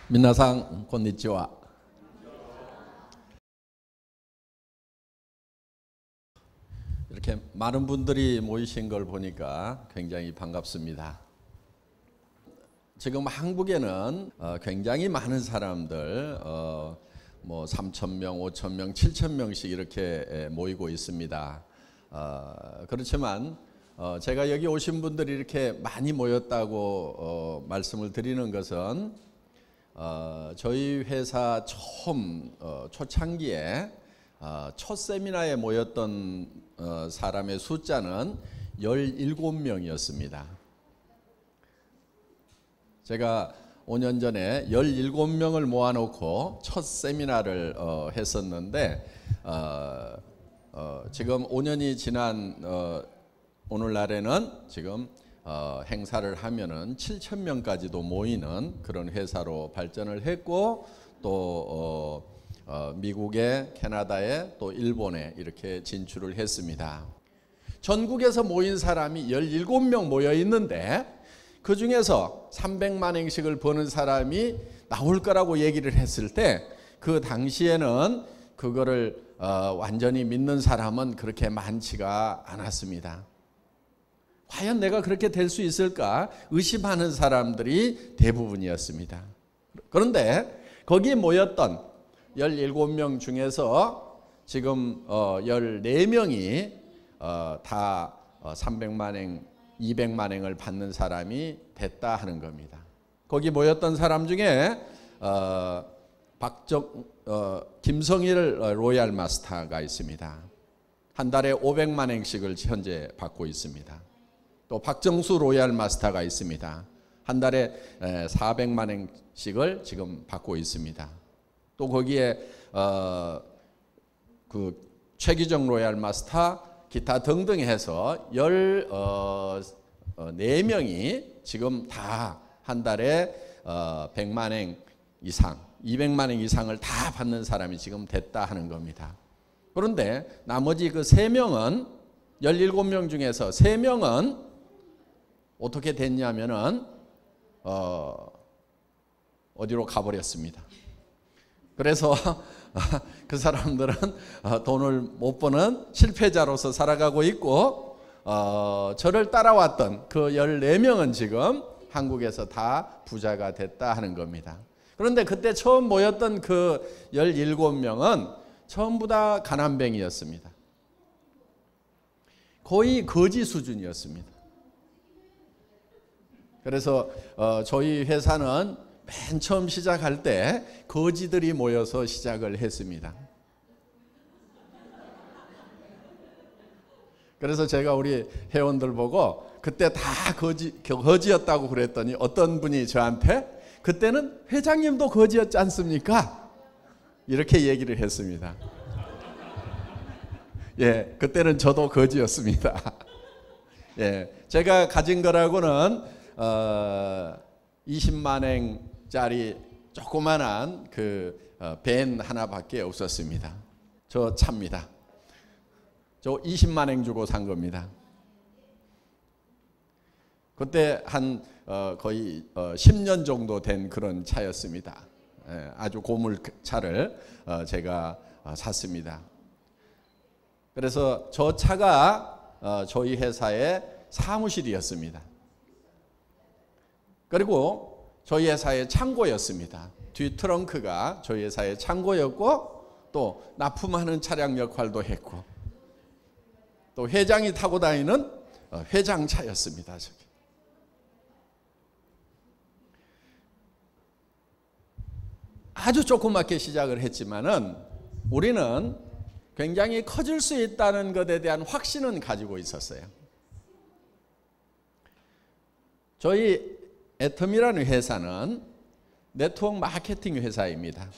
민나상 곤니치와. 이렇게 많은 분들이 모이신 걸 보니까 굉장히 반갑습니다. 지금 한국에는 굉장히 많은 사람들, 3,000명, 5,000명, 7,000명씩 이렇게 모이고 있습니다. 그렇지만 제가 여기 오신 분들이 이렇게 많이 모였다고 말씀을 드리는 것은 저희 회사 처음 초창기에 첫 세미나에 모였던 사람의 숫자는 17명이었습니다. 제가 5년 전에 17명을 모아놓고 첫 세미나를 했었는데 지금 5년이 지난 오늘날에는 지금 행사를 하면은 7,000명까지도 모이는 그런 회사로 발전을 했고, 또 미국에, 캐나다에, 또 일본에 이렇게 진출을 했습니다. 전국에서 모인 사람이 17명 모여 있는데 그 중에서 300만 행씩을 버는 사람이 나올 거라고 얘기를 했을 때 그 당시에는 그거를 완전히 믿는 사람은 그렇게 많지가 않았습니다. 과연 내가 그렇게 될 수 있을까 의심하는 사람들이 대부분이었습니다. 그런데 거기 모였던 17명 중에서 지금 14명이 다 300만 행, 200만 행을 받는 사람이 됐다 하는 겁니다. 거기 모였던 사람 중에 김성일 로얄 마스터가 있습니다. 한 달에 500만 행씩을 현재 받고 있습니다. 또 박정수 로얄 마스터가 있습니다. 한 달에 400만 행씩을 지금 받고 있습니다. 또 거기에 그 최기정 로얄 마스터 기타 등등 해서 14명이 지금 다 한 달에 100만 행 이상, 200만 행 이상을 다 받는 사람이 지금 됐다 하는 겁니다. 그런데 나머지 그 3명은 17명 중에서 3명은 어떻게 됐냐면은 어디로 가버렸습니다. 그래서 그 사람들은 돈을 못 버는 실패자로서 살아가고 있고, 저를 따라왔던 그 14명은 지금 한국에서 다 부자가 됐다 하는 겁니다. 그런데 그때 처음 모였던 그 17명은 전부 다 가난뱅이였습니다. 거의 거지 수준이었습니다. 그래서 저희 회사는 맨 처음 시작할 때 거지들이 모여서 시작을 했습니다. 그래서 제가 우리 회원들 보고 그때 다 거지였다고 그랬더니 어떤 분이 저한테 그때는 회장님도 거지였지 않습니까? 이렇게 얘기를 했습니다. 예, 그때는 저도 거지였습니다. 예, 제가 가진 거라고는 20만 행짜리 조그만한 그 밴 하나밖에 없었습니다. 저 차입니다. 저 20만 행 주고 산 겁니다. 그때 한 거의 10년 정도 된 그런 차였습니다. 예, 아주 고물 차를 제가 샀습니다. 그래서 저 차가 저희 회사의 사무실이었습니다. 그리고 저희 회사의 창고였습니다. 뒤 트렁크가 저희 회사의 창고였고, 또 납품하는 차량 역할도 했고, 또 회장이 타고 다니는 회장차였습니다. 저기. 아주 조그맣게 시작을 했지만은 우리는 굉장히 커질 수 있다는 것에 대한 확신은 가지고 있었어요. 저희 애텀이라는 회사는 네트워크 마케팅 회사입니다.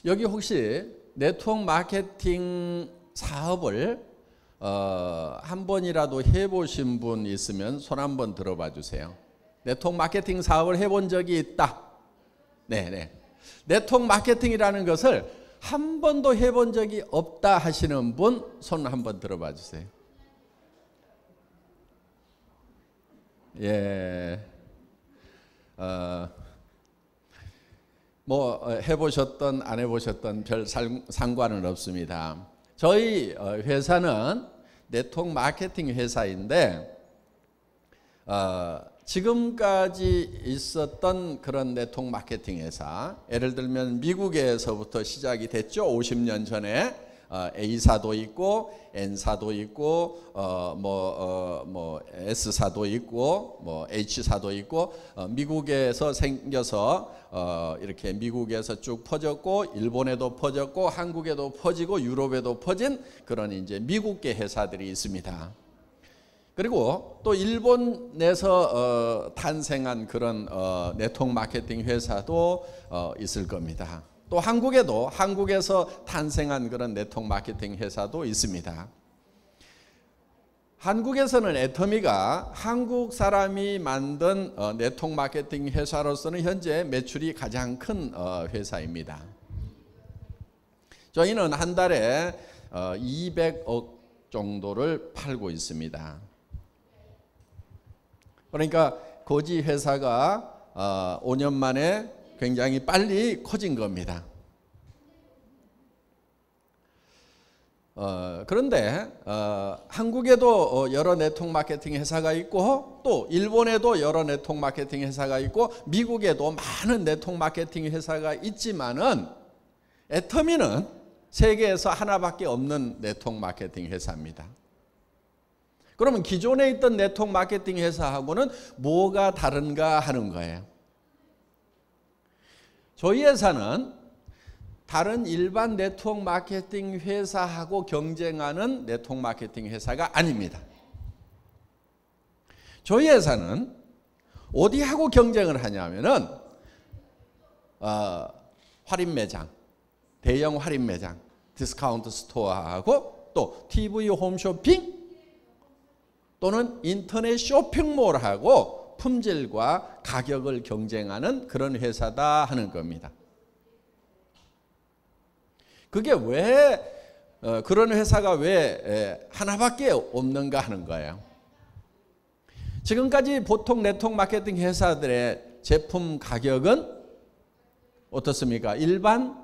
여기 혹시 네트워크 마케팅 사업을 한 번이라도 해보신 분 있으면 손 한번 들어봐 주세요. 네트워크 마케팅 사업을 해본 적이 있다. 네. 네트워크 마케팅이라는 것을 한 번도 해본 적이 없다 하시는 분 손 한번 들어봐 주세요. 예. 뭐 해보셨던 안 해보셨던 별 상관은 없습니다. 저희 회사는 네트워크 마케팅 회사인데 지금까지 있었던 그런 네트워크 마케팅 회사, 예를 들면 미국에서부터 시작이 됐죠. 50년 전에 A사도 있고 N사도 있고 S사도 있고 뭐 H사도 있고 미국에서 생겨서 이렇게 미국에서 쭉 퍼졌고 일본에도 퍼졌고 한국에도 퍼지고 유럽에도 퍼진 그런 이제 미국계 회사들이 있습니다. 그리고 또 일본에서 탄생한 그런 네트워크 마케팅 회사도 있을 겁니다. 또 한국에서 탄생한 그런 네트워크 마케팅 회사도 있습니다. 한국에서는 애터미가 한국 사람이 만든 네트워크 마케팅 회사로서는 현재 매출이 가장 큰 회사입니다. 저희는 한 달에 200억 정도를 팔고 있습니다. 그러니까 고지 회사가 5년 만에 굉장히 빨리 커진 겁니다. 그런데 한국에도 여러 네트워크 마케팅 회사가 있고 또 일본에도 여러 네트워크 마케팅 회사가 있고 미국에도 많은 네트워크 마케팅 회사가 있지만은 애터미는 세계에서 하나밖에 없는 네트워크 마케팅 회사입니다. 그러면 기존에 있던 네트워크 마케팅 회사하고는 뭐가 다른가 하는 거예요. 저희 회사는 다른 일반 네트워크 마케팅 회사하고 경쟁하는 네트워크 마케팅 회사가 아닙니다. 저희 회사는 어디하고 경쟁을 하냐면은 할인 매장, 대형 할인 매장, 디스카운트 스토어하고 또 TV 홈쇼핑 또는 인터넷 쇼핑몰하고 품질과 가격을 경쟁하는 그런 회사다 하는 겁니다. 그게 왜 그런 회사가 왜 하나밖에 없는가 하는 거예요. 지금까지 보통 네트워크 마케팅 회사들의 제품 가격은 어떻습니까? 일반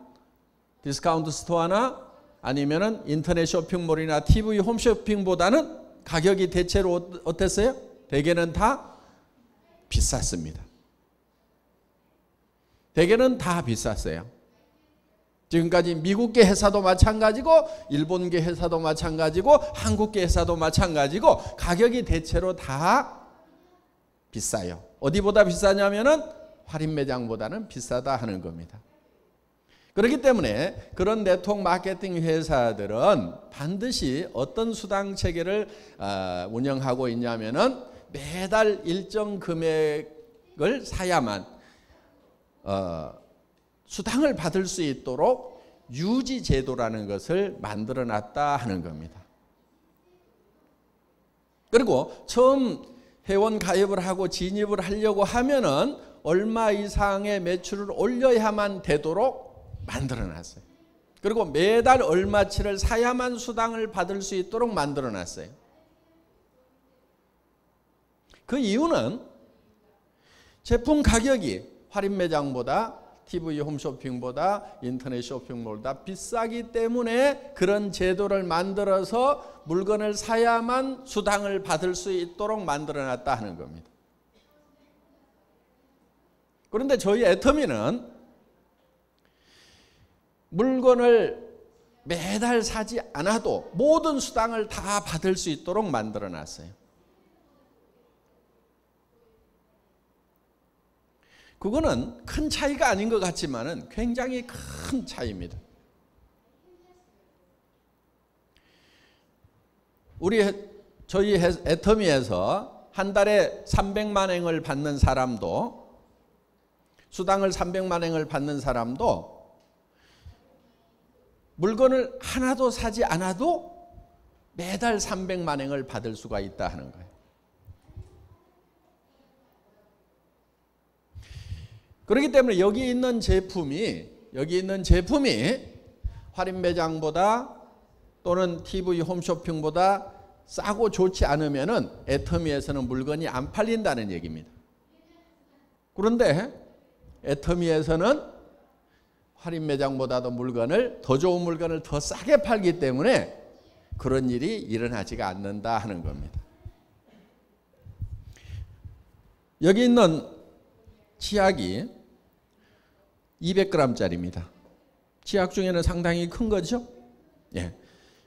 디스카운트 스토어나 아니면은 인터넷 쇼핑몰이나 TV 홈쇼핑보다는 가격이 대체로 어땠어요? 대개는 다 비쌌습니다. 대개는 다 비쌌어요. 지금까지 미국계 회사도 마찬가지고 일본계 회사도 마찬가지고 한국계 회사도 마찬가지고 가격이 대체로 다 비싸요. 어디보다 비싸냐면은 할인 매장보다는 비싸다 하는 겁니다. 그렇기 때문에 그런 네트워크 마케팅 회사들은 반드시 어떤 수당 체계를 운영하고 있냐면은 매달 일정 금액을 사야만 수당을 받을 수 있도록 유지 제도라는 것을 만들어 놨다 하는 겁니다. 그리고 처음 회원 가입을 하고 진입을 하려고 하면은 얼마 이상의 매출을 올려야만 되도록 만들어 놨어요. 그리고 매달 얼마치를 사야만 수당을 받을 수 있도록 만들어 놨어요. 그 이유는 제품 가격이 할인 매장보다 TV 홈쇼핑보다 인터넷 쇼핑몰보다 비싸기 때문에 그런 제도를 만들어서 물건을 사야만 수당을 받을 수 있도록 만들어 놨다 하는 겁니다. 그런데 저희 애터미는 물건을 매달 사지 않아도 모든 수당을 다 받을 수 있도록 만들어 놨어요. 그거는 큰 차이가 아닌 것 같지만은 굉장히 큰 차이입니다. 저희 애터미에서 한 달에 300만 행을 받는 사람도 수당을 300만 행을 받는 사람도 물건을 하나도 사지 않아도 매달 300만 행을 받을 수가 있다 하는 거예요. 그렇기 때문에 여기 있는 제품이 할인 매장보다 또는 TV 홈쇼핑보다 싸고 좋지 않으면은 애터미에서는 물건이 안 팔린다는 얘기입니다. 그런데 애터미에서는 할인 매장보다도 물건을 더 좋은 물건을 더 싸게 팔기 때문에 그런 일이 일어나지가 않는다 하는 겁니다. 여기 있는 치약이 200g짜리입니다. 치약 중에는 상당히 큰 거죠. 예.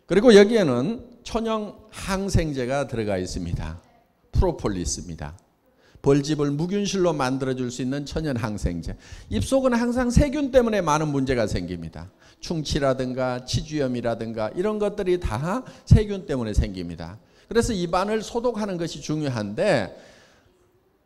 그리고 여기에는 천연 항생제가 들어가 있습니다. 프로폴리스입니다. 벌집을 무균실로 만들어줄 수 있는 천연 항생제. 입속은 항상 세균 때문에 많은 문제가 생깁니다. 충치라든가 치주염이라든가 이런 것들이 다 세균 때문에 생깁니다. 그래서 입안을 소독하는 것이 중요한데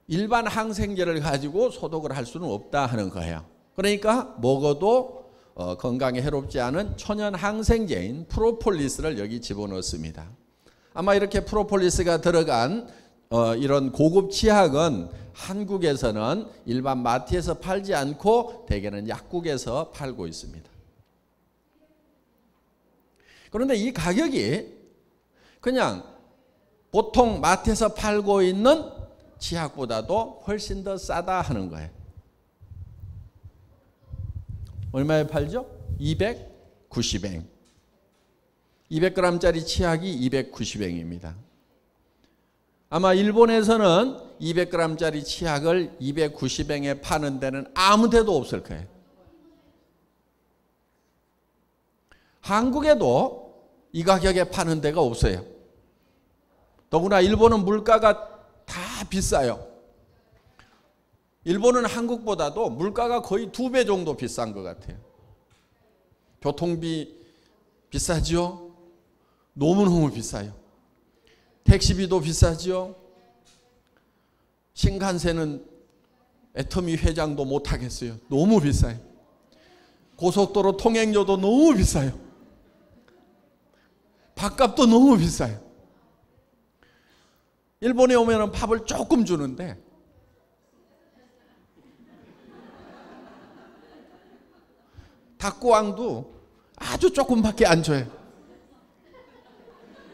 일반 항생제를 가지고 소독을 할 수는 없다 하는 거예요. 그러니까 먹어도 건강에 해롭지 않은 천연 항생제인 프로폴리스를 여기 집어넣습니다. 아마 이렇게 프로폴리스가 들어간 이런 고급 치약은 한국에서는 일반 마트에서 팔지 않고 대개는 약국에서 팔고 있습니다. 그런데 이 가격이 그냥 보통 마트에서 팔고 있는 치약보다도 훨씬 더 싸다 하는 거예요. 얼마에 팔죠? 290엔. 200g짜리 치약이 290엔입니다. 아마 일본에서는 200g짜리 치약을 290엔에 파는 데는 아무 데도 없을 거예요. 한국에도 이 가격에 파는 데가 없어요. 더구나 일본은 물가가 다 비싸요. 일본은 한국보다도 물가가 거의 2배 정도 비싼 것 같아요. 교통비 비싸죠? 너무너무 비싸요. 택시비도 비싸죠? 신칸센은 애터미 회장도 못 하겠어요. 너무 비싸요. 고속도로 통행료도 너무 비싸요. 밥값도 너무 비싸요. 일본에 오면 밥을 조금 주는데 닭고왕도 아주 조금밖에 안 줘요.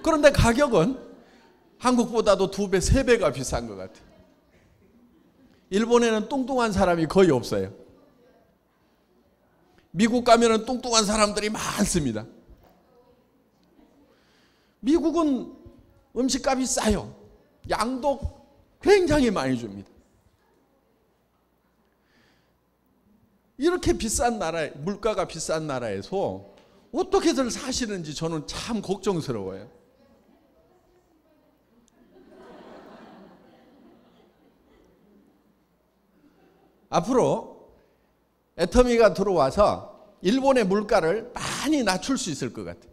그런데 가격은 한국보다도 2배, 3배가 비싼 것 같아요. 일본에는 뚱뚱한 사람이 거의 없어요. 미국 가면은 뚱뚱한 사람들이 많습니다. 미국은 음식값이 싸요. 양도 굉장히 많이 줍니다. 이렇게 비싼 나라에, 물가가 비싼 나라에서 어떻게들 사시는지 저는 참 걱정스러워요. 앞으로 애터미가 들어와서 일본의 물가를 많이 낮출 수 있을 것 같아요.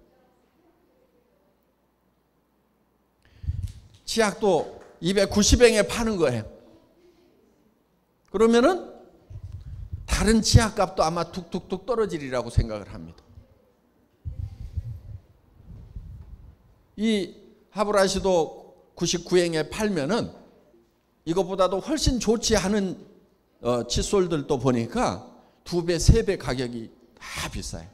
치약도 290엔에 파는 거예요. 그러면은 다른 치약값도 아마 툭툭툭 떨어지리라고 생각을 합니다. 이 하브라시도 99엔에 팔면은 이것보다도 훨씬 좋지 않은 칫솔들도 보니까 2배, 3배 가격이 다 비싸요.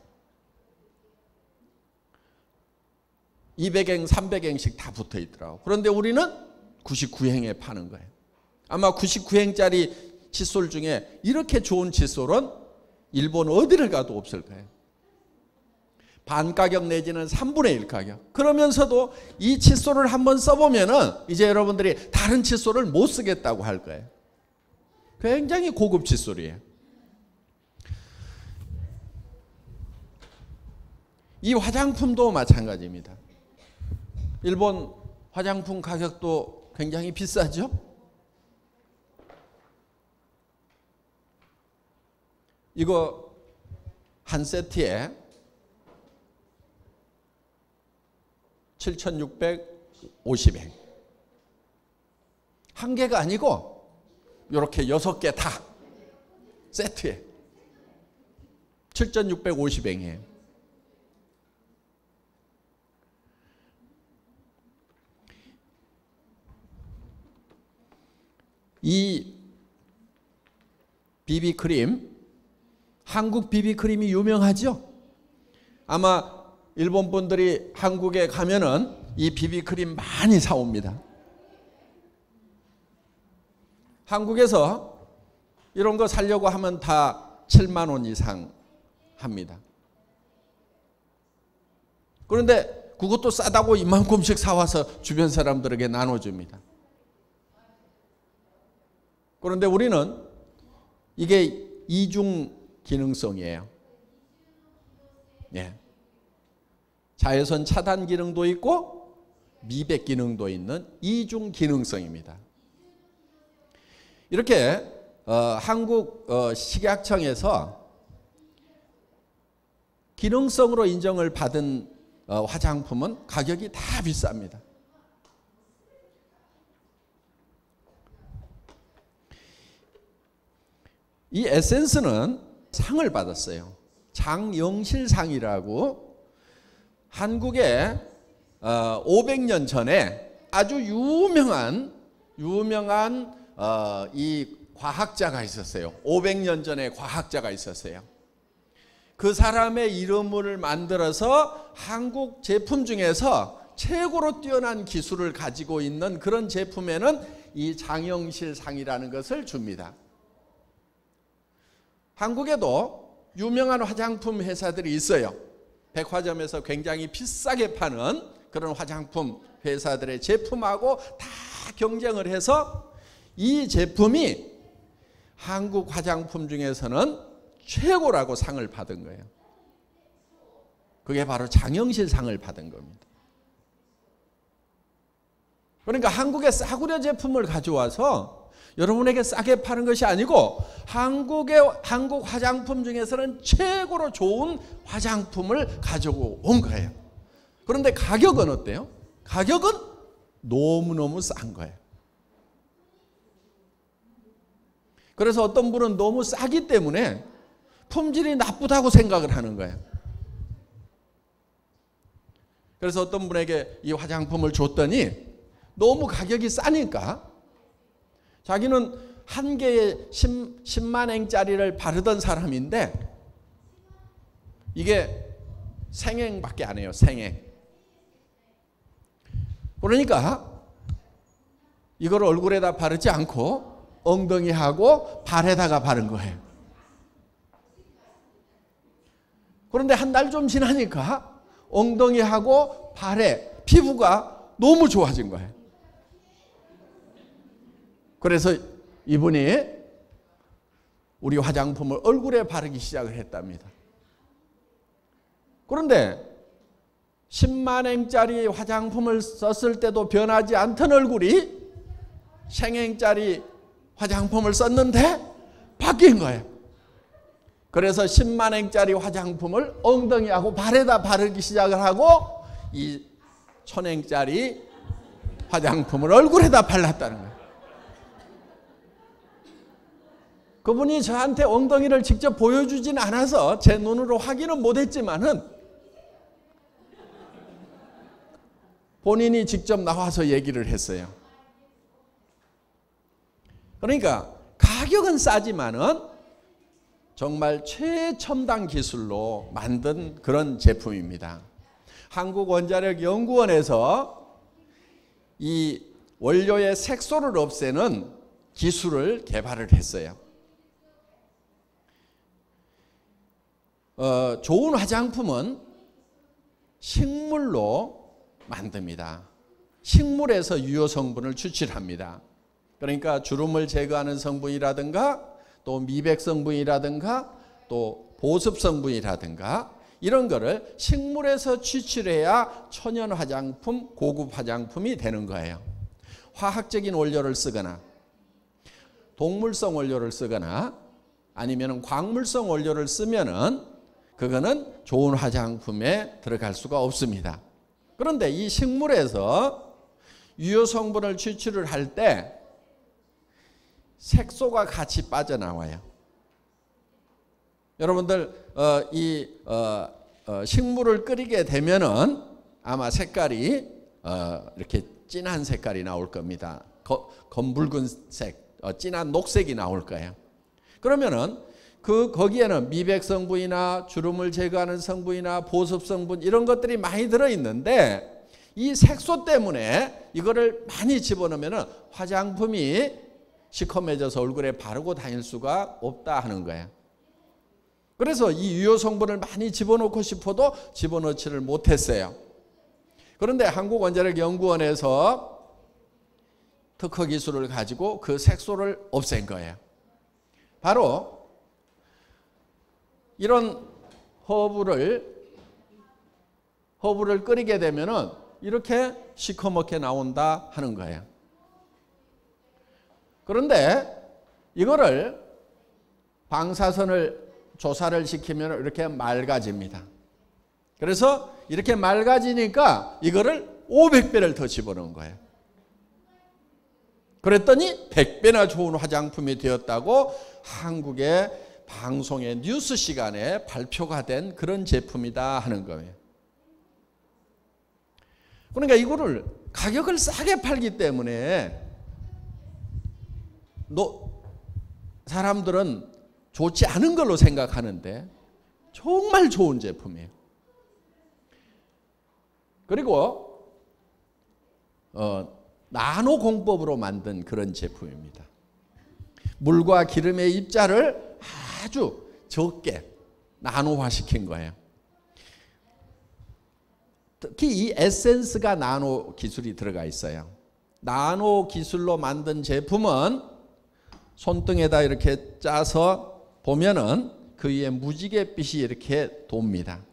200엔, 300엔씩 다 붙어 있더라고요. 그런데 우리는 99엔에 파는 거예요. 아마 99엔짜리 칫솔 중에 이렇게 좋은 칫솔은 일본 어디를 가도 없을 거예요. 반 가격 내지는 3분의 1 가격. 그러면서도 이 칫솔을 한번 써보면은 이제 여러분들이 다른 칫솔을 못 쓰겠다고 할 거예요. 굉장히 고급 칫솔이에요. 이 화장품도 마찬가지입니다. 일본 화장품 가격도 굉장히 비싸죠? 이거 한 세트에 7,650엔. 한 개가 아니고 이렇게 6개 다 세트에 7,650엔이에요. 이 비비크림, 한국 비비크림이 유명하죠? 아마 일본 분들이 한국에 가면은 이 비비크림 많이 사옵니다. 한국에서 이런 거 사려고 하면 다 7만 원 이상 합니다. 그런데 그것도 싸다고 이만큼씩 사와서 주변 사람들에게 나눠줍니다. 그런데 우리는 이게 이중 기능성이에요. 예. 자외선 차단 기능도 있고 미백 기능도 있는 이중 기능성입니다. 이렇게 한국 식약청에서 기능성으로 인정을 받은 화장품은 가격이 다 비쌉니다. 이 에센스는 상을 받았어요. 장영실상이라고 한국에 500년 전에 아주 유명한 이 과학자가 있었어요. 500년 전에 과학자가 있었어요. 그 사람의 이름을 만들어서 한국 제품 중에서 최고로 뛰어난 기술을 가지고 있는 그런 제품에는 이 장영실상이라는 것을 줍니다. 한국에도 유명한 화장품 회사들이 있어요. 백화점에서 굉장히 비싸게 파는 그런 화장품 회사들의 제품하고 다 경쟁을 해서 이 제품이 한국 화장품 중에서는 최고라고 상을 받은 거예요. 그게 바로 장영실상을 받은 겁니다. 그러니까 한국의 싸구려 제품을 가져와서 여러분에게 싸게 파는 것이 아니고 한국 화장품 중에서는 최고로 좋은 화장품을 가지고 온 거예요. 그런데 가격은 어때요? 가격은 너무너무 싼 거예요. 그래서 어떤 분은 너무 싸기 때문에 품질이 나쁘다고 생각을 하는 거예요. 그래서 어떤 분에게 이 화장품을 줬더니 너무 가격이 싸니까 자기는 한 개에 10만 엔짜리를 바르던 사람인데 이게 생행밖에 안 해요. 생행. 그러니까 이걸 얼굴에다 바르지 않고 엉덩이하고 발에다가 바른 거예요. 그런데 한 달 좀 지나니까 엉덩이하고 발에 피부가 너무 좋아진 거예요. 그래서 이분이 우리 화장품을 얼굴에 바르기 시작을 했답니다. 그런데 10만 엔짜리 화장품을 썼을 때도 변하지 않던 얼굴이 생엔짜리 화장품을 썼는데 바뀐 거예요. 그래서 10만 엔짜리 화장품을 엉덩이하고 발에다 바르기 시작을 하고 이 1000엔짜리 화장품을 얼굴에다 발랐다는 거예요. 그분이 저한테 엉덩이를 직접 보여주진 않아서 제 눈으로 확인은 못했지만은 본인이 직접 나와서 얘기를 했어요. 그러니까 가격은 싸지만은 정말 최첨단 기술로 만든 그런 제품입니다. 한국원자력연구원에서 이 원료의 색소를 없애는 기술을 개발을 했어요. 좋은 화장품은 식물로 만듭니다. 식물에서 유효 성분을 추출합니다. 그러니까 주름을 제거하는 성분이라든가 또 미백 성분이라든가 또 보습 성분이라든가 이런 거를 식물에서 추출해야 천연 화장품, 고급 화장품이 되는 거예요. 화학적인 원료를 쓰거나 동물성 원료를 쓰거나 아니면 광물성 원료를 쓰면은 그거는 좋은 화장품에 들어갈 수가 없습니다. 그런데 이 식물에서 유효 성분을 추출을 할 때 색소가 같이 빠져나와요. 여러분들 식물을 끓이게 되면은 아마 색깔이 이렇게 진한 색깔이 나올 겁니다. 검붉은색, 진한 녹색이 나올 거예요. 그러면은 거기에는 미백 성분이나 주름을 제거하는 성분이나 보습 성분 이런 것들이 많이 들어 있는데 이 색소 때문에 이거를 많이 집어넣으면 화장품이 시커매져서 얼굴에 바르고 다닐 수가 없다 하는 거예요. 그래서 이 유효 성분을 많이 집어넣고 싶어도 집어넣지를 못했어요. 그런데 한국원자력연구원에서 특허 기술을 가지고 그 색소를 없앤 거예요. 바로 이런 허브를 끓이게 되면은 이렇게 시커멓게 나온다 하는 거예요. 그런데 이거를 방사선을 조사를 시키면 이렇게 맑아집니다. 그래서 이렇게 맑아지니까 이거를 500배를 더 집어넣은 거예요. 그랬더니 100배나 좋은 화장품이 되었다고 한국의 방송의 뉴스 시간에 발표가 된 그런 제품이다 하는 거예요. 그러니까 이거를 가격을 싸게 팔기 때문에 사람들은 좋지 않은 걸로 생각하는데 정말 좋은 제품이에요. 그리고 나노 공법으로 만든 그런 제품입니다. 물과 기름의 입자를 아주 적게 나노화 시킨 거예요. 특히 이 에센스가 나노 기술이 들어가 있어요. 나노 기술로 만든 제품은 손등에다 이렇게 짜서 보면은 그 위에 무지갯빛이 이렇게 돕니다.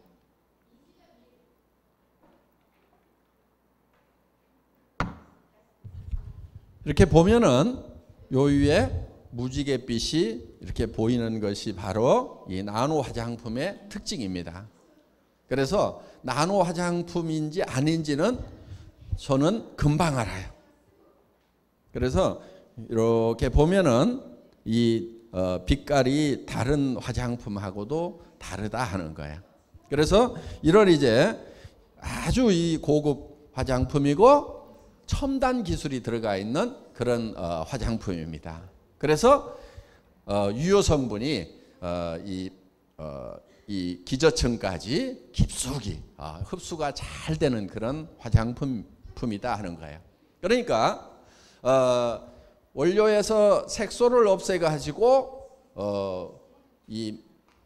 이렇게 보면은 요 위에 무지갯빛이 이렇게 보이는 것이 바로 이 나노 화장품의 특징입니다. 그래서 나노 화장품인지 아닌지는 저는 금방 알아요. 그래서 이렇게 보면은 이 빛깔이 다른 화장품하고도 다르다 하는 거예요. 그래서 이런 이제 아주 이 고급 화장품이고 첨단 기술이 들어가 있는 그런 화장품입니다. 그래서 유효 성분이 이 기저층까지 깊숙이 흡수가 잘 되는 그런 화장품이다 하는 거예요. 그러니까 원료에서 색소를 없애가지고 이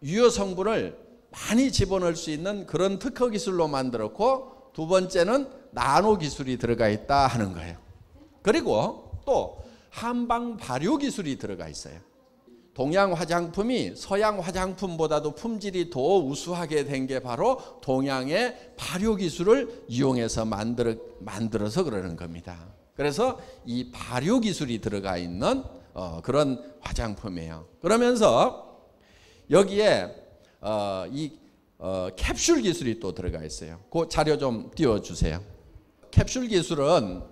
유효 성분을 많이 집어넣을 수 있는 그런 특허 기술로 만들었고, 두 번째는 나노 기술이 들어가 있다 하는 거예요. 그리고 또 한방 발효 기술이 들어가 있어요. 동양 화장품이 서양 화장품보다도 품질이 더 우수하게 된 게 바로 동양의 발효 기술을 이용해서 만들어서 그러는 겁니다. 그래서 이 발효 기술이 들어가 있는 그런 화장품이에요. 그러면서 여기에 이 캡슐 기술이 또 들어가 있어요. 그 자료 좀 띄워주세요. 캡슐 기술은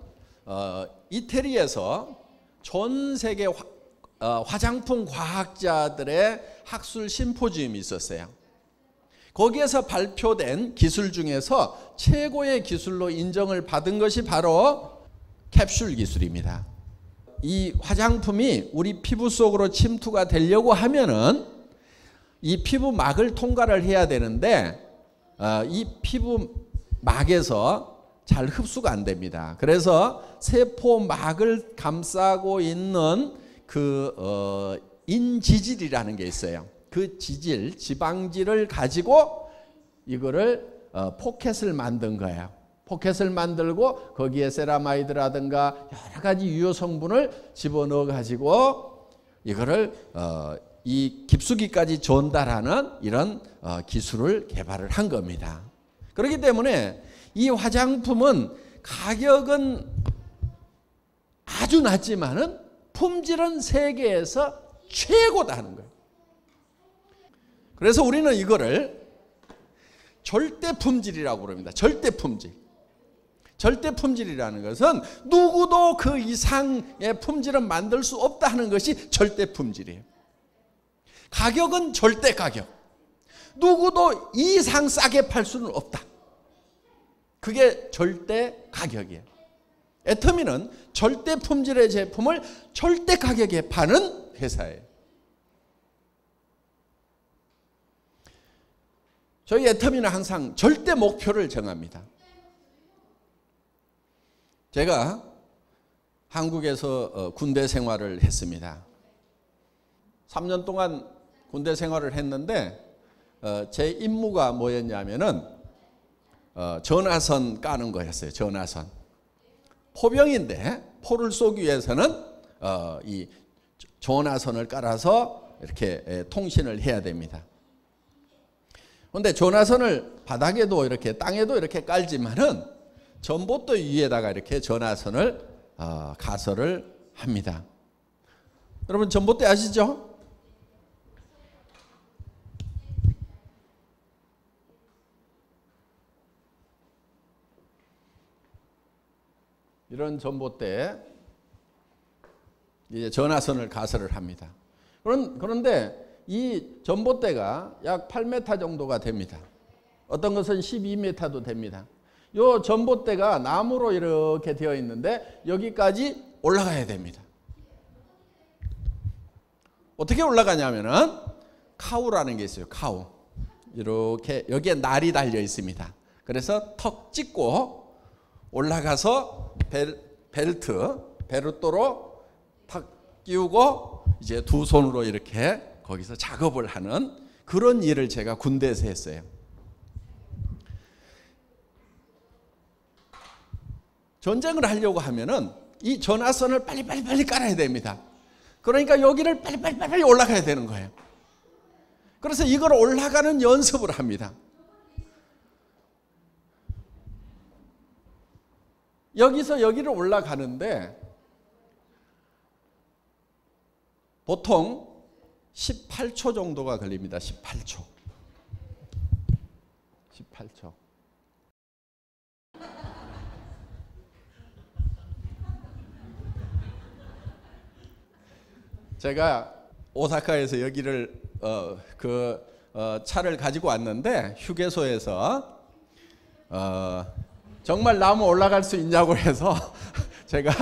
이태리에서 전 세계 화장품 과학자들의 학술 심포지움이 있었어요. 거기에서 발표된 기술 중에서 최고의 기술로 인정을 받은 것이 바로 캡슐 기술입니다. 이 화장품이 우리 피부 속으로 침투가 되려고 하면은 이 피부막을 통과를 해야 되는데 이 피부막에서 잘 흡수가 안 됩니다. 그래서 세포막을 감싸고 있는 그 인지질이라는 게 있어요. 그 지질, 지방질을 가지고 이거를 포켓을 만든 거예요. 포켓을 만들고 거기에 세라마이드라든가 여러 가지 유효 성분을 집어넣어 가지고 이거를 이 깊숙이까지 전달하는 이런 기술을 개발을 한 겁니다. 그렇기 때문에 이 화장품은 가격은 아주 낮지만은 품질은 세계에서 최고다 하는 거예요. 그래서 우리는 이거를 절대 품질이라고 부릅니다. 절대 품질. 절대 품질이라는 것은 누구도 그 이상의 품질은 만들 수 없다 하는 것이 절대 품질이에요. 가격은 절대 가격. 누구도 이 이상 싸게 팔 수는 없다. 그게 절대 가격이에요. 애터미는 절대 품질의 제품을 절대 가격에 파는 회사예요. 저희 애터미는 항상 절대 목표를 정합니다. 제가 한국에서 군대 생활을 했습니다. 3년 동안 군대 생활을 했는데 제 임무가 뭐였냐면은 전화선 까는 거였어요. 전화선. 포병인데 포를 쏘기 위해서는 이 전화선을 깔아서 이렇게 통신을 해야 됩니다. 그런데 전화선을 바닥에도 이렇게 땅에도 이렇게 깔지만은 전봇대 위에다가 이렇게 전화선을 가설을 합니다. 여러분 전봇대 아시죠? 이런 전봇대에 이제 전화선을 가설을 합니다. 그런데 이 전봇대가 약 8m 정도가 됩니다. 어떤 것은 12m도 됩니다. 이 전봇대가 나무로 이렇게 되어 있는데 여기까지 올라가야 됩니다. 어떻게 올라가냐면은 카우라는 게 있어요. 카우. 이렇게 여기에 날이 달려 있습니다. 그래서 턱 찍고 올라가서 베르토로 탁 끼우고 이제 두 손으로 이렇게 거기서 작업을 하는 그런 일을 제가 군대에서 했어요. 전쟁을 하려고 하면은 이 전화선을 빨리 깔아야 됩니다. 그러니까 여기를 빨리 올라가야 되는 거예요. 그래서 이걸 올라가는 연습을 합니다. 여기서 여기를 올라가는데 보통 18초 정도가 걸립니다. 18초. 제가 오사카에서 여기를 차를 가지고 왔는데 휴게소에서 정말 나무 올라갈 수 있냐고 해서 제가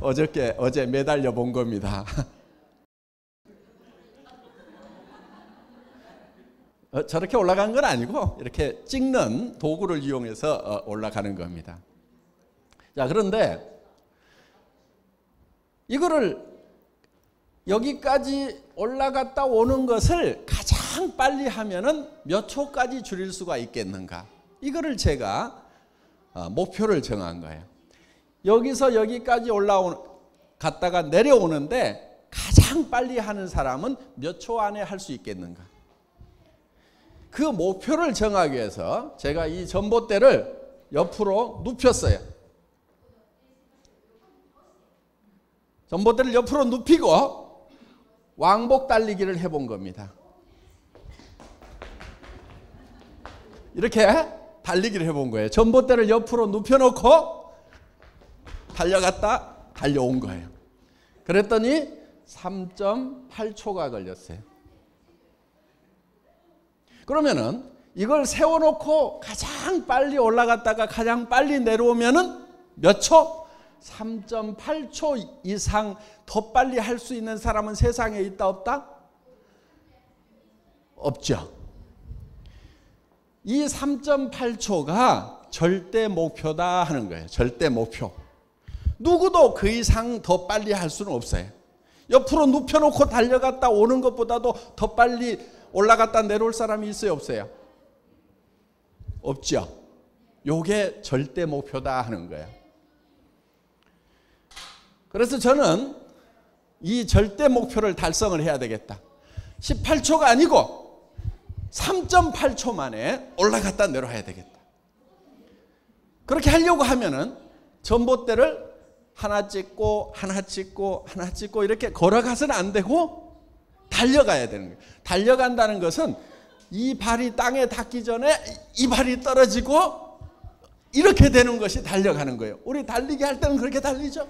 어제 매달려 본 겁니다. 저렇게 올라간 건 아니고 이렇게 찍는 도구를 이용해서 올라가는 겁니다. 자, 그런데 이거를 여기까지 올라갔다 오는 것을 가장 빨리 하면은 몇 초까지 줄일 수가 있겠는가? 이거를 제가 목표를 정한 거예요. 여기서 여기까지 갔다가 내려오는데 가장 빨리 하는 사람은 몇 초 안에 할 수 있겠는가? 그 목표를 정하기 위해서 제가 이 전봇대를 옆으로 눕혔어요. 전봇대를 옆으로 눕히고 왕복 달리기를 해본 겁니다. 이렇게 달리기를 해본 거예요. 전봇대를 옆으로 눕혀놓고 달려갔다 달려온 거예요. 그랬더니 3.8초가 걸렸어요. 그러면은 이걸 세워놓고 가장 빨리 올라갔다가 가장 빨리 내려오면은 몇 초? 3.8초 이상 더 빨리 할 수 있는 사람은 세상에 있다 없다? 없죠. 이 3.8초가 절대 목표다 하는 거예요. 절대 목표. 누구도 그 이상 더 빨리 할 수는 없어요. 옆으로 눕혀놓고 달려갔다 오는 것보다도 더 빨리 올라갔다 내려올 사람이 있어요, 없어요? 없죠. 요게 절대 목표다 하는 거예요. 그래서 저는 이 절대 목표를 달성을 해야 되겠다. 18초가 아니고 3.8초 만에 올라갔다 내려와야 되겠다. 그렇게 하려고 하면은 전봇대를 하나 찍고 이렇게 걸어가서는 안 되고 달려가야 되는 거예요. 달려간다는 것은 이 발이 땅에 닿기 전에 이 발이 떨어지고 이렇게 되는 것이 달려가는 거예요. 우리 달리기 할 때는 그렇게 달리죠.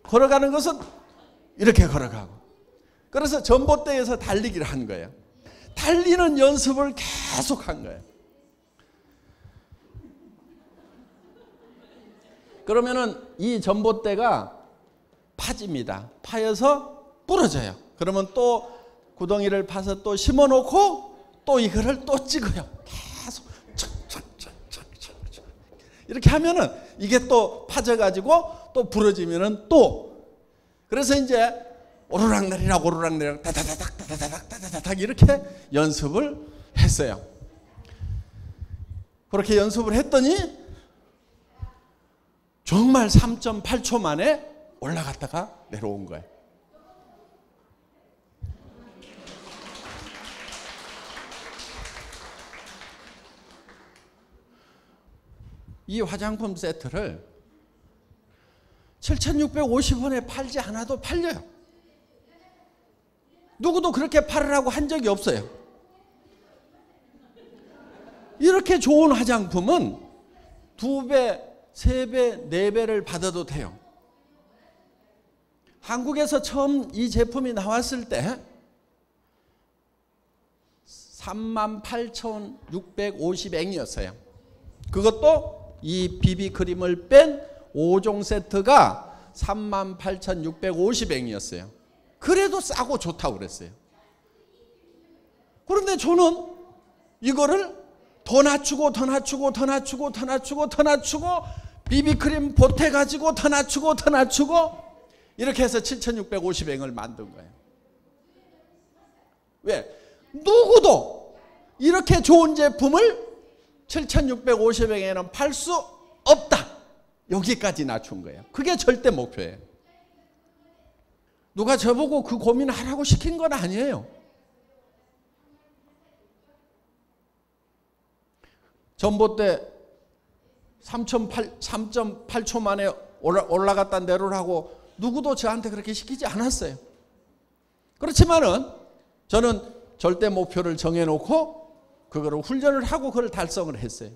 걸어가는 것은 이렇게 걸어가고. 그래서 전봇대에서 달리기를 한 거예요. 달리는 연습을 계속 한 거예요. 그러면은 이 전봇대가 파집니다. 파여서 부러져요. 그러면 또 구덩이를 파서 또 심어놓고 또 이거를 또 찍어요. 계속 이렇게 하면은 이게 또 파져가지고 또 부러지면은 또 그래서 이제 오르락내리락 다다닥 이렇게 연습을 했어요. 그렇게 연습을 했더니 정말 3.8초 만에 올라갔다가 내려온 거예요. 이 화장품 세트를 7,650원에 팔지 않아도 팔려요. 누구도 그렇게 팔으라고 한 적이 없어요. 이렇게 좋은 화장품은 2배, 3배, 4배를 받아도 돼요. 한국에서 처음 이 제품이 나왔을 때 38,650엔이었어요. 그것도 이 비비크림을 뺀 5종 세트가 38,650엔이었어요. 그래도 싸고 좋다고 그랬어요. 그런데 저는 이거를 더 낮추고 더 낮추고 더 낮추고 더 낮추고 더 낮추고 비비크림 보태가지고 더 낮추고 더 낮추고 이렇게 해서 7,650엔을 만든 거예요. 왜? 누구도 이렇게 좋은 제품을 7,650엔에는 팔 수 없다. 여기까지 낮춘 거예요. 그게 절대 목표예요. 누가 저보고 그 고민을 하라고 시킨 건 아니에요. 전봇대 3.8초 만에 올라갔다 내려오라고 누구도 저한테 그렇게 시키지 않았어요. 그렇지만은 저는 절대 목표를 정해놓고 그거를 훈련을 하고 그걸 달성을 했어요.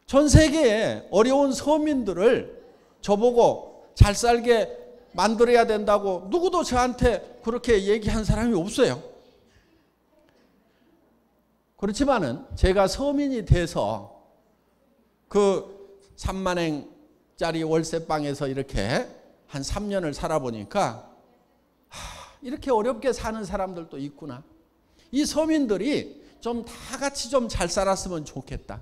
전 세계의 어려운 서민들을 저보고 잘 살게 만들어야 된다고 누구도 저한테 그렇게 얘기한 사람이 없어요. 그렇지만은 제가 서민이 돼서 그 30,000엔짜리 월세방에서 이렇게 한 3년을 살아보니까 이렇게 어렵게 사는 사람들도 있구나. 이 서민들이 좀 다 같이 좀 잘 살았으면 좋겠다.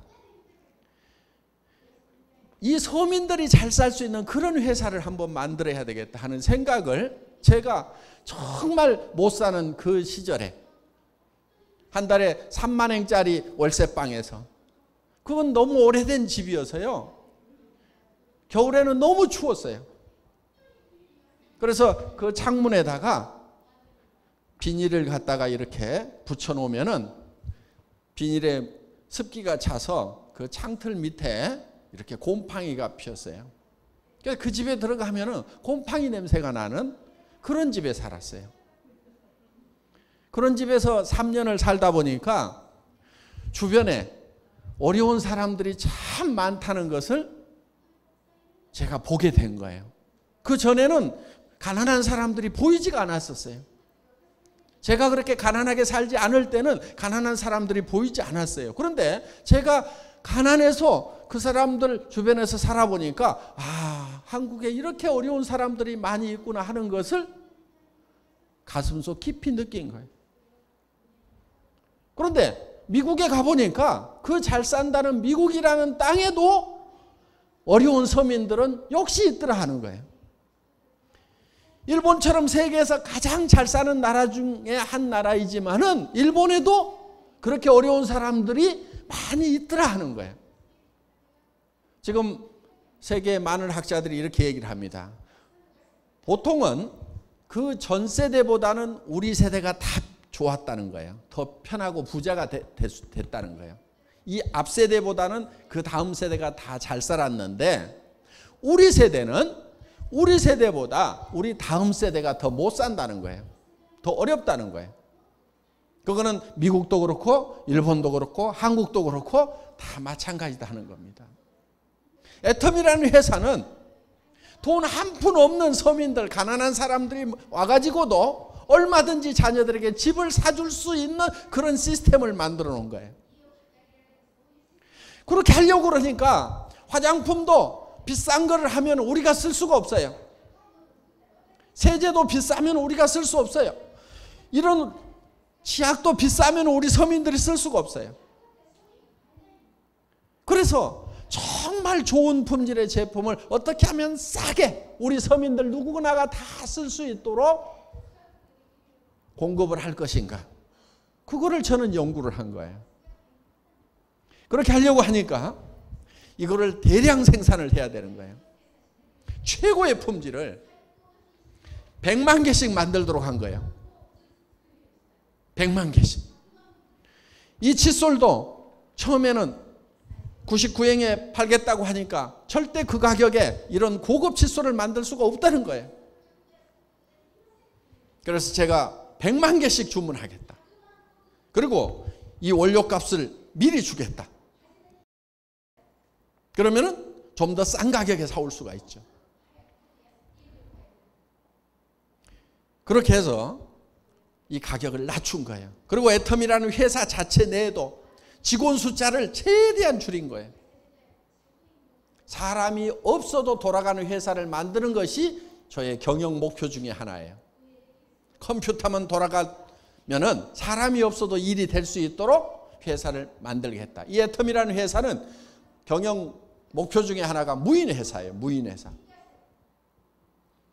이 서민들이 잘 살 수 있는 그런 회사를 한번 만들어야 되겠다 하는 생각을 제가 정말 못 사는 그 시절에 한 달에 30,000엔짜리 월세방에서, 그건 너무 오래된 집이어서요, 겨울에는 너무 추웠어요. 그래서 그 창문에다가 비닐을 갖다가 이렇게 붙여놓으면은 비닐에 습기가 차서 그 창틀 밑에 이렇게 곰팡이가 피었어요. 그래서 그 집에 들어가면은 곰팡이 냄새가 나는 그런 집에 살았어요. 그런 집에서 3년을 살다 보니까 주변에 어려운 사람들이 참 많다는 것을 제가 보게 된 거예요. 그 전에는 가난한 사람들이 보이지가 않았었어요. 제가 그렇게 가난하게 살지 않을 때는 가난한 사람들이 보이지 않았어요. 그런데 제가 가난해서 그 사람들 주변에서 살아보니까 한국에 이렇게 어려운 사람들이 많이 있구나 하는 것을 가슴속 깊이 느낀 거예요. 그런데 미국에 가보니까 그 잘 산다는 미국이라는 땅에도 어려운 서민들은 역시 있더라 하는 거예요. 일본처럼 세계에서 가장 잘 사는 나라 중에 한 나라이지만은 일본에도 그렇게 어려운 사람들이 많이 있더라 하는 거예요. 지금 세계의 많은 학자들이 이렇게 얘기를 합니다. 보통은 그 전 세대보다는 우리 세대가 다 좋았다는 거예요. 더 편하고 부자가 됐다는 거예요. 이 앞 세대보다는 그 다음 세대가 다 잘 살았는데 우리 세대는 우리 세대보다 우리 다음 세대가 더 못 산다는 거예요. 더 어렵다는 거예요. 그거는 미국도 그렇고 일본도 그렇고 한국도 그렇고 다 마찬가지다 하는 겁니다. 애텀이라는 회사는 돈 한 푼 없는 서민들, 가난한 사람들이 와가지고도 얼마든지 자녀들에게 집을 사줄 수 있는 그런 시스템을 만들어 놓은 거예요. 그렇게 하려고 그러니까 화장품도 비싼 거를 하면 우리가 쓸 수가 없어요. 세제도 비싸면 우리가 쓸 수 없어요. 이런 치약도 비싸면 우리 서민들이 쓸 수가 없어요. 그래서 정말 좋은 품질의 제품을 어떻게 하면 싸게 우리 서민들 누구나가 다 쓸 수 있도록 공급을 할 것인가? 그거를 저는 연구를 한 거예요. 그렇게 하려고 하니까 이거를 대량 생산을 해야 되는 거예요. 최고의 품질을 100만 개씩 만들도록 한 거예요. 100만 개씩. 이 칫솔도 처음에는 99행에 팔겠다고 하니까 절대 그 가격에 이런 고급 칫솔을 만들 수가 없다는 거예요. 그래서 제가 100만 개씩 주문하겠다. 그리고 이 원료값을 미리 주겠다. 그러면은 좀 더 싼 가격에 사올 수가 있죠. 그렇게 해서 이 가격을 낮춘 거예요. 그리고 애텀이라는 회사 자체 내에도 직원 숫자를 최대한 줄인 거예요. 사람이 없어도 돌아가는 회사를 만드는 것이 저의 경영 목표 중에 하나예요. 컴퓨터만 돌아가면은 사람이 없어도 일이 될 수 있도록 회사를 만들겠다. 이 애텀이라는 회사는 경영 목표 중에 하나가 무인 회사예요. 무인 회사.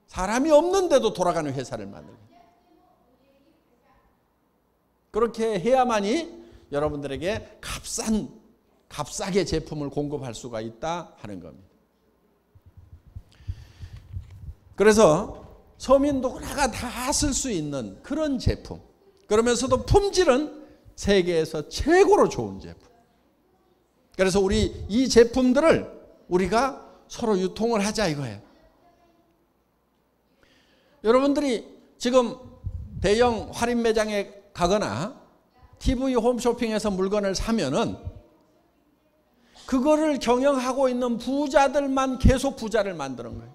사람이 없는데도 돌아가는 회사를 만들겠다. 그렇게 해야만이 여러분들에게 값싸게 제품을 공급할 수가 있다 하는 겁니다. 그래서 서민누구나가 다 쓸 수 있는 그런 제품, 그러면서도 품질은 세계에서 최고로 좋은 제품. 그래서 우리 이 제품들을 우리가 서로 유통을 하자 이거예요. 여러분들이 지금 대형 할인 매장에 가거나 TV 홈쇼핑에서 물건을 사면은 그거를 경영하고 있는 부자들만 계속 부자를 만드는 거예요.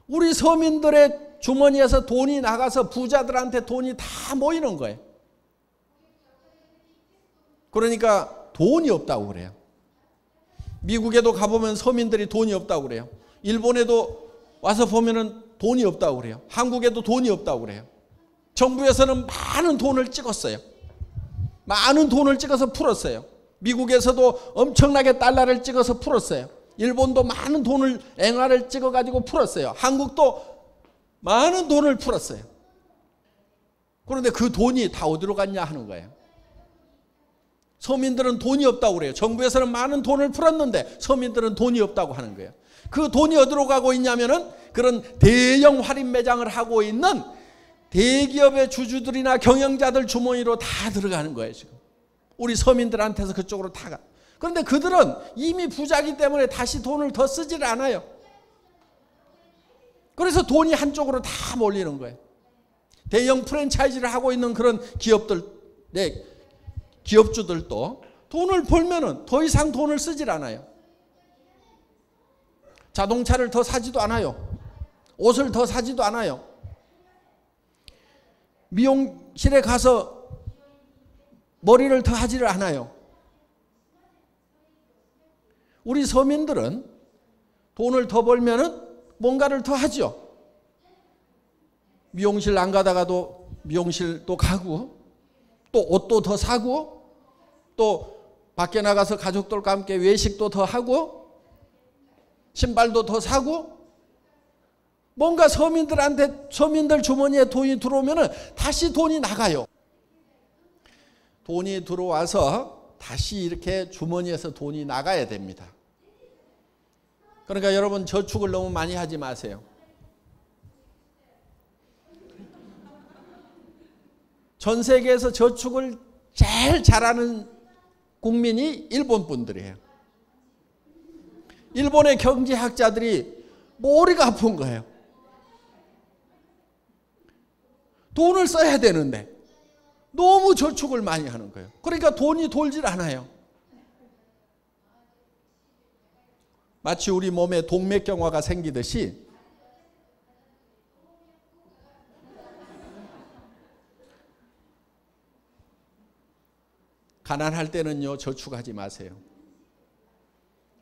우리 서민들의 주머니에서 돈이 나가서 부자들한테 돈이 다 모이는 거예요. 그러니까 돈이 없다고 그래요. 미국에도 가보면 서민들이 돈이 없다고 그래요. 일본에도 와서 보면은 돈이 없다고 그래요. 한국에도 돈이 없다고 그래요. 정부에서는 많은 돈을 찍었어요. 많은 돈을 찍어서 풀었어요. 미국에서도 엄청나게 달러를 찍어서 풀었어요. 일본도 많은 돈을 엔화를 찍어가지고 풀었어요. 한국도 많은 돈을 풀었어요. 그런데 그 돈이 다 어디로 갔냐 하는 거예요. 서민들은 돈이 없다고 그래요. 정부에서는 많은 돈을 풀었는데 서민들은 돈이 없다고 하는 거예요. 그 돈이 어디로 가고 있냐면은 그런 대형 할인 매장을 하고 있는 대기업의 주주들이나 경영자들 주머니로 다 들어가는 거예요, 지금. 우리 서민들한테서 그쪽으로 다 가. 그런데 그들은 이미 부자기 때문에 다시 돈을 더 쓰질 않아요. 그래서 돈이 한쪽으로 다 몰리는 거예요. 대형 프랜차이즈를 하고 있는 그런 기업들, 기업주들도 돈을 벌면은 더 이상 돈을 쓰질 않아요. 자동차를 더 사지도 않아요. 옷을 더 사지도 않아요. 미용실에 가서 머리를 더 하지를 않아요. 우리 서민들은 돈을 더 벌면은 뭔가를 더 하죠. 미용실 안 가다가도 미용실도 가고, 또 옷도 더 사고, 또 밖에 나가서 가족들과 함께 외식도 더 하고, 신발도 더 사고, 뭔가 서민들 주머니에 돈이 들어오면은 다시 돈이 나가요. 돈이 들어와서 다시 이렇게 주머니에서 돈이 나가야 됩니다. 그러니까 여러분 저축을 너무 많이 하지 마세요. 전 세계에서 저축을 제일 잘하는 국민이 일본 분들이에요. 일본의 경제학자들이 머리가 아픈 거예요. 돈을 써야 되는데 너무 저축을 많이 하는 거예요. 그러니까 돈이 돌질 않아요. 마치 우리 몸에 동맥경화가 생기듯이 가난할 때는요 저축하지 마세요.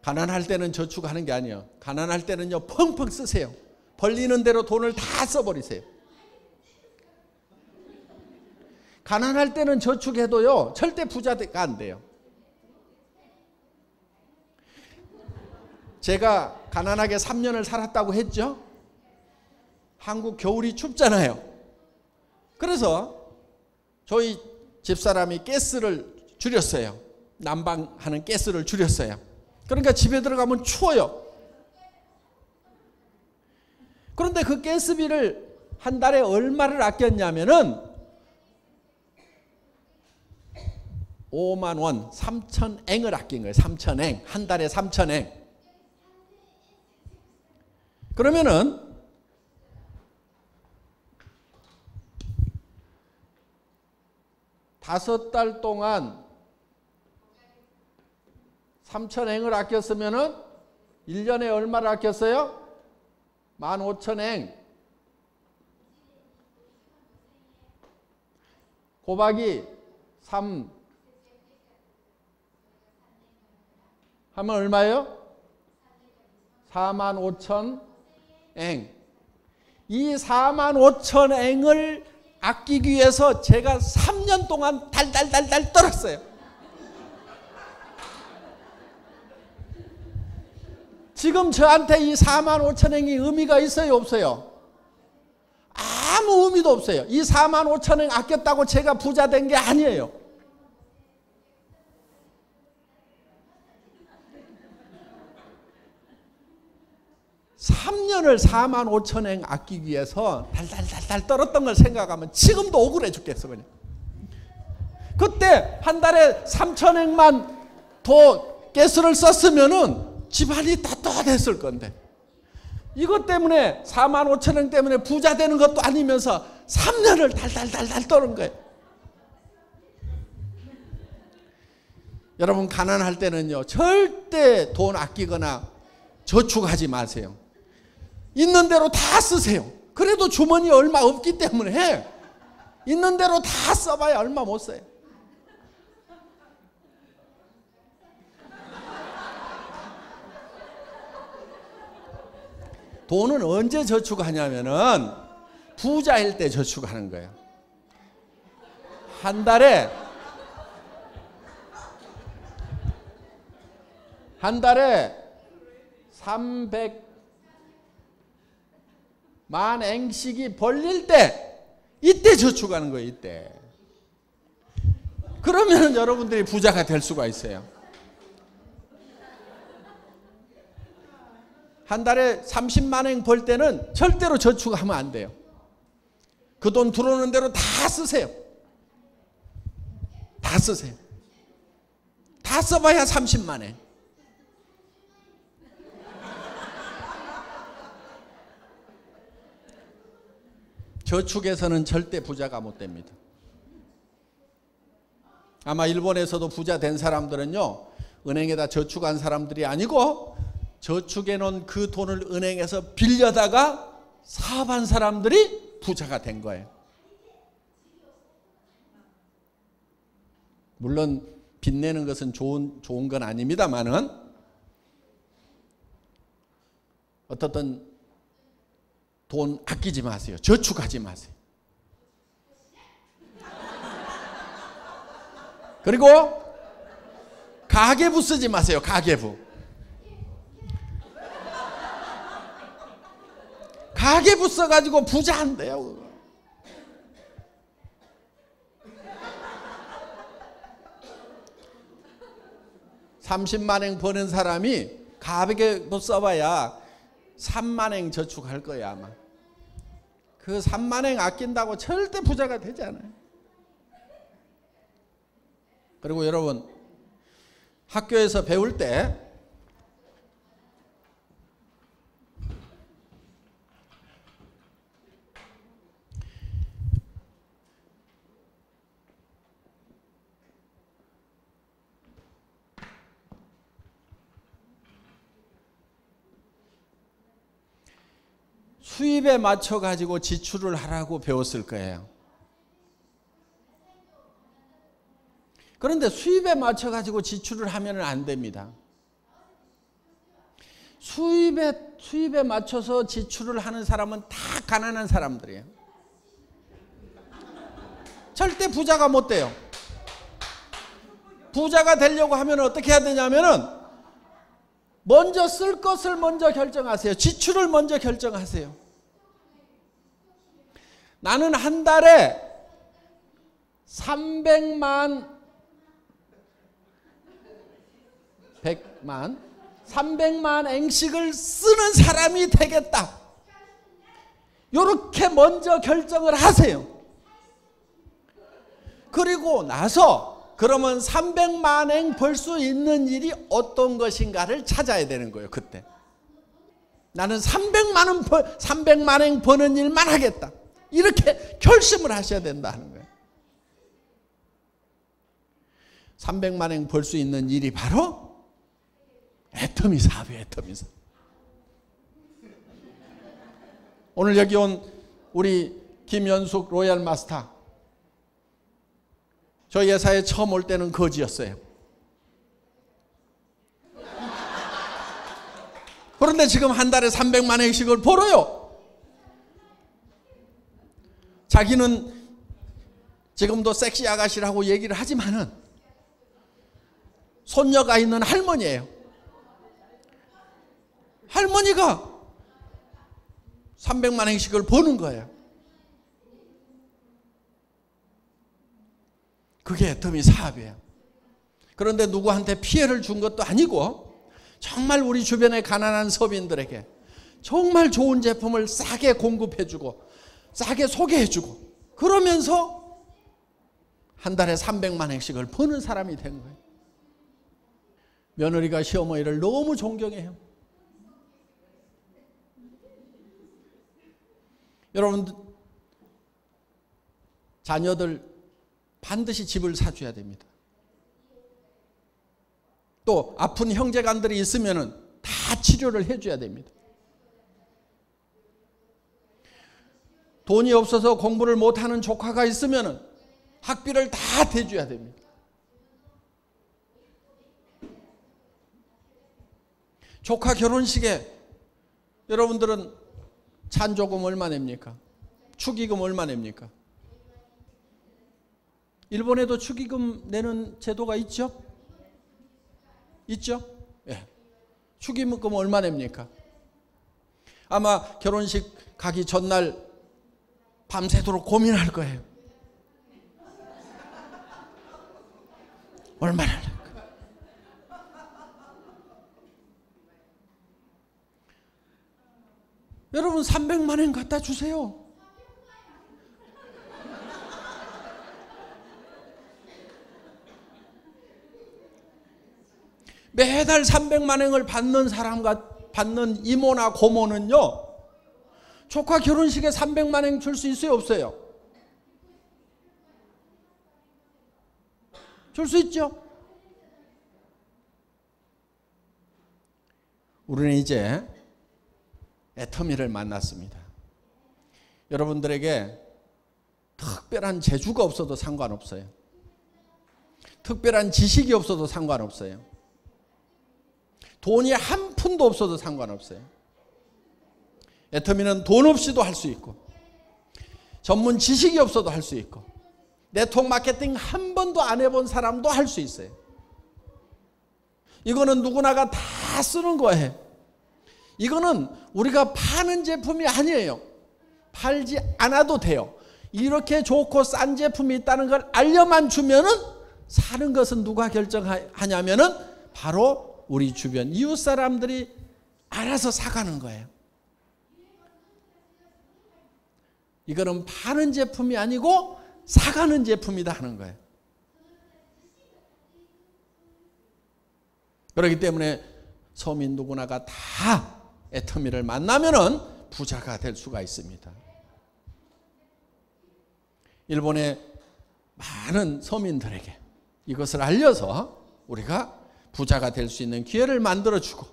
가난할 때는 저축하는 게 아니에요. 가난할 때는요 펑펑 쓰세요. 벌리는 대로 돈을 다 써버리세요. 가난할 때는 저축해도요 절대 부자가 안 돼요. 제가 가난하게 3년을 살았다고 했죠. 한국 겨울이 춥잖아요. 그래서 저희 집사람이 가스를 줄였어요. 난방하는 가스를 줄였어요. 그러니까 집에 들어가면 추워요. 그런데 그 가스비를 한 달에 얼마를 아꼈냐면은 5만 원, 3,000앵을 아낀 거예요. 3,000앵. 한 달에 3,000앵. 그러면은 5달 동안 3,000앵을 아꼈으면은 1년에 얼마를 아꼈어요? 15,000앵. 곱하기 3 하면 얼마예요? 45,000앵. 이 45,000앵을 아끼기 위해서 제가 3년 동안 달달달달 떨었어요. 지금 저한테 이 45,000앵이 의미가 있어요, 없어요? 아무 의미도 없어요. 이 45,000앵 아꼈다고 제가 부자 된 게 아니에요. (3년을) 45,000앵 아끼기 위해서 달달달달 떨었던 걸 생각하면 지금도 억울해 죽겠어. 그냥 그때 한 달에 3,000앵만 더 가스를 썼으면은 집안이 따뜻했을 건데, 이것 때문에 45,000원 때문에 부자 되는 것도 아니면서 3년을 달달달달 떠는 거예요. 여러분, 가난할 때는요 절대 돈 아끼거나 저축하지 마세요. 있는 대로 다 쓰세요. 그래도 주머니에 얼마 없기 때문에 있는 대로 다 써봐야 얼마 못 써요. 돈은 언제 저축하냐면은 부자일 때 저축하는 거예요. 한 달에 300만 앵씩이 벌릴 때, 이때 저축하는 거예요. 이때. 그러면 여러분들이 부자가 될 수가 있어요. 한 달에 30만 앵 벌 때는 절대로 저축하면 안 돼요. 그 돈 들어오는 대로 다 쓰세요. 다 쓰세요. 다 써봐야 30만 앵. 저축에서는 절대 부자가 못 됩니다. 아마 일본에서도 부자 된 사람들은요 은행에다 저축한 사람들이 아니고 저축해 놓은 그 돈을 은행에서 빌려다가 사업한 사람들이 부자가 된 거예요. 물론 빚내는 것은 좋은 건 아닙니다만은 어떻든 돈 아끼지 마세요. 저축하지 마세요. 그리고 가계부 쓰지 마세요. 가계부. 가계부 써가지고 부자 안 돼요. 30만 앵 버는 사람이 가계부 써봐야 3만 앵 저축할 거야 아마. 그 3만 앵 아낀다고 절대 부자가 되지 않아요. 그리고 여러분, 학교에서 배울 때 수입에 맞춰 가지고 지출을 하라고 배웠을 거예요. 그런데 수입에 맞춰 가지고 지출을 하면 안 됩니다. 수입에 맞춰서 지출을 하는 사람은 다 가난한 사람들이에요. 절대 부자가 못 돼요. 부자가 되려고 하면 어떻게 해야 되냐면은 먼저 쓸 것을 먼저 결정하세요. 지출을 먼저 결정하세요. 나는 한 달에 300만 300만 앵씩을 쓰는 사람이 되겠다. 이렇게 먼저 결정을 하세요. 그리고 나서 그러면 300만 앵 벌 수 있는 일이 어떤 것인가를 찾아야 되는 거예요. 그때 나는 300만 앵 버는 일만 하겠다. 이렇게 결심을 하셔야 된다는 거예요. 300만 앵 벌 수 있는 일이 바로 애터미 사업이에요. 애터미 사업. 오늘 여기 온 우리 김연숙 로얄 마스터, 저희 회사에 처음 올 때는 거지였어요. 그런데 지금 한 달에 300만 앵씩을 벌어요. 자기는 지금도 섹시 아가씨라고 얘기를 하지만은 손녀가 있는 할머니예요. 할머니가 300만 앵씩을 버는 거예요. 그게 애터미 사업이에요. 그런데 누구한테 피해를 준 것도 아니고 정말 우리 주변의 가난한 서민들에게 정말 좋은 제품을 싸게 공급해주고 싸게 소개해주고 그러면서 한 달에 300만 앵씩을 버는 사람이 된 거예요. 며느리가 시어머니를 너무 존경해요. 여러분, 자녀들 반드시 집을 사줘야 됩니다. 또 아픈 형제간들이 있으면 다 치료를 해줘야 됩니다. 돈이 없어서 공부를 못하는 조카가 있으면 학비를 다 대줘야 됩니다. 조카 결혼식에 여러분들은 찬조금 얼마 냅니까? 축의금 얼마 냅니까? 일본에도 축의금 내는 제도가 있죠? 있죠? 예. 축의금 얼마 냅니까? 아마 결혼식 가기 전날 밤새도록 고민할 거예요. 얼마나 낼까? 여러분 300만 원 갖다 주세요. 매달 300만 원을 받는 사람과 받는 이모나 고모는요, 조카 결혼식에 300만 원 줄 수 있어요, 없어요? 줄 수 있죠? 우리는 이제 애터미를 만났습니다. 여러분들에게 특별한 재주가 없어도 상관없어요. 특별한 지식이 없어도 상관없어요. 돈이 한 푼도 없어도 상관없어요. 애터미는 돈 없이도 할 수 있고 전문 지식이 없어도 할 수 있고 네트워크 마케팅 한 번도 안 해본 사람도 할 수 있어요. 이거는 누구나가 다 쓰는 거예요. 이거는 우리가 파는 제품이 아니에요. 팔지 않아도 돼요. 이렇게 좋고 싼 제품이 있다는 걸 알려만 주면은 사는 것은 누가 결정하냐면은 바로 우리 주변 이웃 사람들이 알아서 사가는 거예요. 이거는 파는 제품이 아니고 사가는 제품이다 하는 거예요. 그렇기 때문에 서민 누구나가 다 애터미를 만나면은 부자가 될 수가 있습니다. 일본의 많은 서민들에게 이것을 알려서 우리가 부자가 될 수 있는 기회를 만들어주고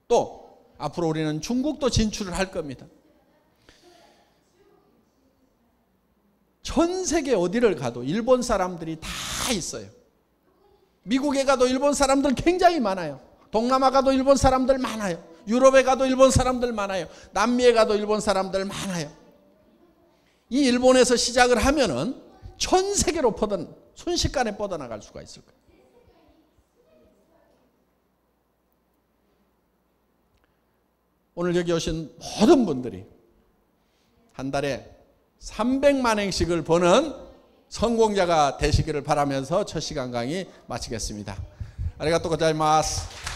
또 앞으로 우리는 중국도 진출을 할 겁니다. 전 세계 어디를 가도 일본 사람들이 다 있어요. 미국에 가도 일본 사람들 굉장히 많아요. 동남아 가도 일본 사람들 많아요. 유럽에 가도 일본 사람들 많아요. 남미에 가도 일본 사람들 많아요. 이 일본에서 시작을 하면은 전 세계로 순식간에 뻗어나갈 수가 있을 거예요. 오늘 여기 오신 모든 분들이 한 달에 300만 엔씩을 버는 성공자가 되시기를 바라면서 첫 시간 강의 마치겠습니다. 아리가또 고자이마스.